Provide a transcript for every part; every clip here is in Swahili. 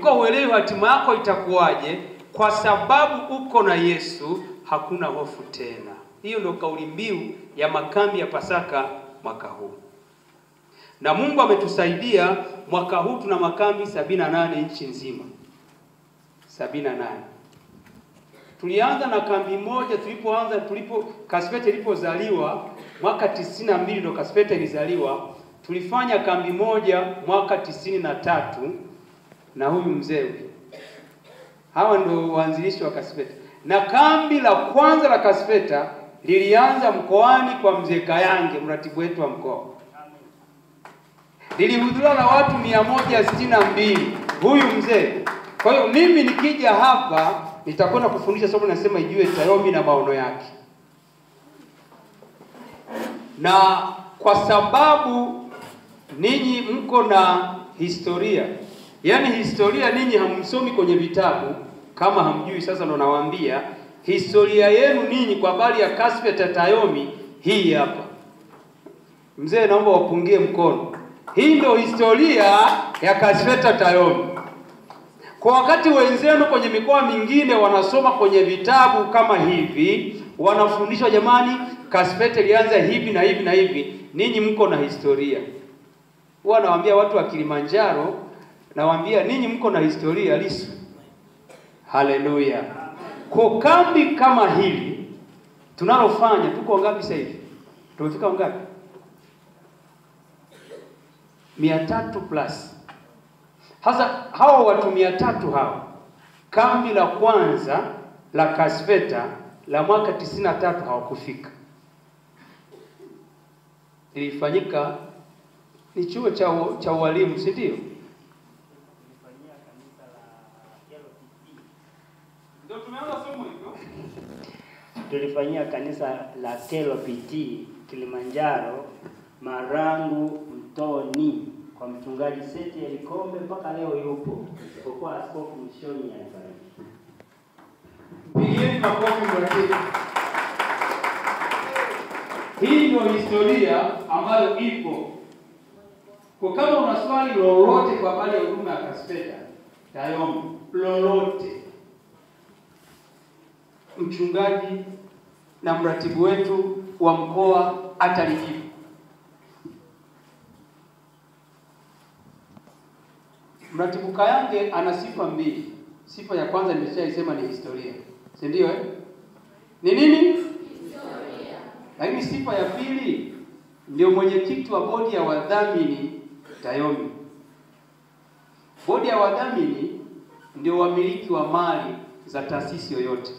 ulikuwa uelewi hatima yako itakuwaje, kwa sababu uko na Yesu hakuna hofu tena. Hiyo ndio kauli mbiu ya makambi ya Pasaka mwaka huu. Na Mungu ametusaidia mwaka huu tuna makambi 78 nchi nzima. 78. Tulianza na kambi moja Kasipete ilipozaliwa mwaka 92 ndo Kasipete ilizaliwa. Tulifanya kambi moja mwaka 93 na huyu mzee. Hawa ndio waanzilishi wa Kasipete. Na kambi la kwanza la Kasipete lilianza mkoani kwa mzee Kayange, mratibu wetu wa mkoa. Lilihudhuriwa na watu 162, huyu mzee. Kwa hiyo mimi nikija hapa nitakwenda kufundisha somo nasema ijue Tayomi na maono yake. Na kwa sababu ninyi mko na historia, yani historia ninyi hamsomi kwenye vitabu, kama hamjui sasa ndo nawaambia historia yenu ninyi kwa habari ya Kasipete Tayomi hii hapa. Mzee naomba wapungie mkono. Hii ndio historia ya Kasipete Tayomi. Kwa wakati wenzenu kwenye mikoa mingine wanasoma kwenye vitabu kama hivi, wanafundishwa jamani Kasipete ilianza hivi na hivi na hivi, ninyi mko na historia. Huwa nawaambia watu wa Kilimanjaro, nawaambia ninyi mko na historia Lisu. Haleluya. Kwa kambi kama hili tunalofanya, tuko ngapi sasa hivi? Tumefika ngapi? 300 plus. Hasa hao watu 300 hao, kambi la kwanza la Kasipete la mwaka 93 hawakufika. Ilifanyika ni chuo cha walimu, si ndio? Tulifanyia kanisa la KLPT. Ndio tumeanza somo hilo. Tulifanyia kanisa la KLPT Kilimanjaro, Marangu Mtoni, kwa mchungaji Seti Elikombe, mpaka leo yupo. Kwa askofu mishoni alifariki. Pigeni makofi mratibu. Hii ndio historia ambayo ipo. Kwa kama una swali lolote kwa habari ya huduma ya Kasipete Tayomi, lolote, mchungaji na mratibu wetu wa mkoa atalijibu. Mratibu Kayange ana sifa mbili. Sifa ya kwanza nimeshaisema ni historia. Si ndio eh? Ni nini? Historia. Lakini sifa ya pili ndio mwenyekiti wa bodi ya wadhamini Tayomi. Bodi ya wadhamini ndio wamiliki wa mali za taasisi yoyote.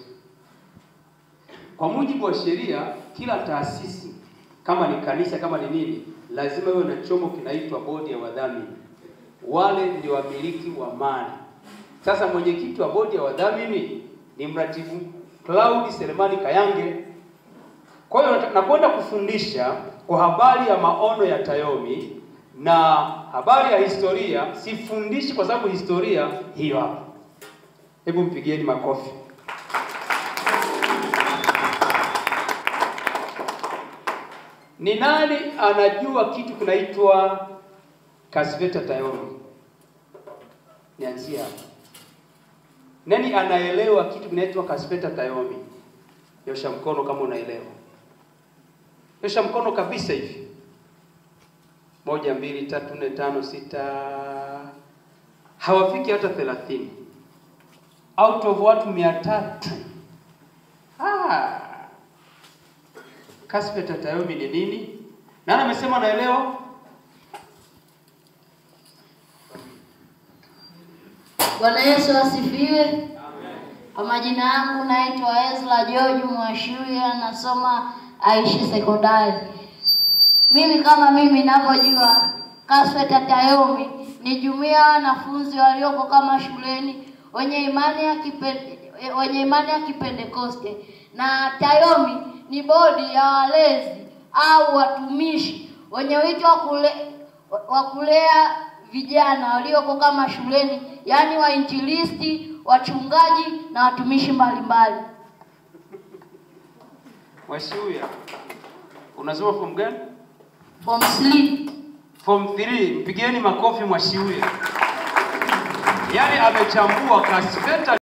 Kwa mujibu wa sheria, kila taasisi kama ni kanisa kama ni nini, lazima iwe na chombo kinaitwa bodi ya wadhamini. Wale ndio wamiliki wa mali. Sasa mwenyekiti wa bodi ya wadhamini ni mratibu Claudi Selemani Kayange. Kwa hiyo nakwenda kufundisha kwa habari ya maono ya Tayomi na habari ya historia. Sifundishi kwa sababu historia hiyo hapa. Hebu mpigieni makofi. Ni nani anajua kitu kinaitwa Kasipete Tayomi? Nianzie hapa. Nani anaelewa kitu kinaitwa Kasipete Tayomi? Nyosha mkono kama unaelewa. Nyosha mkono kabisa hivi. 1 2 3 4 5 6. Hawafiki hata 30. Out of watu 300. Kasipete Tayomi ni nini? Nani amesema anaelewa? Bwana Yesu asifiwe. Amen. Kwa majina yangu naitwa Ezra George Mwashuya, nasoma Aishi Sekondari. Mimi kama mimi ninavyojua, Kasipete Tayomi ni jumuiya ya wanafunzi walioko kama shuleni wenye imani ya Kipentekoste, na Tayomi ni bodi ya walezi au watumishi wenye wito wa kulea vijana walioko kama shuleni, yani wainjilisti, wachungaji na watumishi mbalimbali. Mwashuya, unasoma form gani? Form 3. Form 3. Mpigeni makofi Mwashuya. Yaani amechambua classifier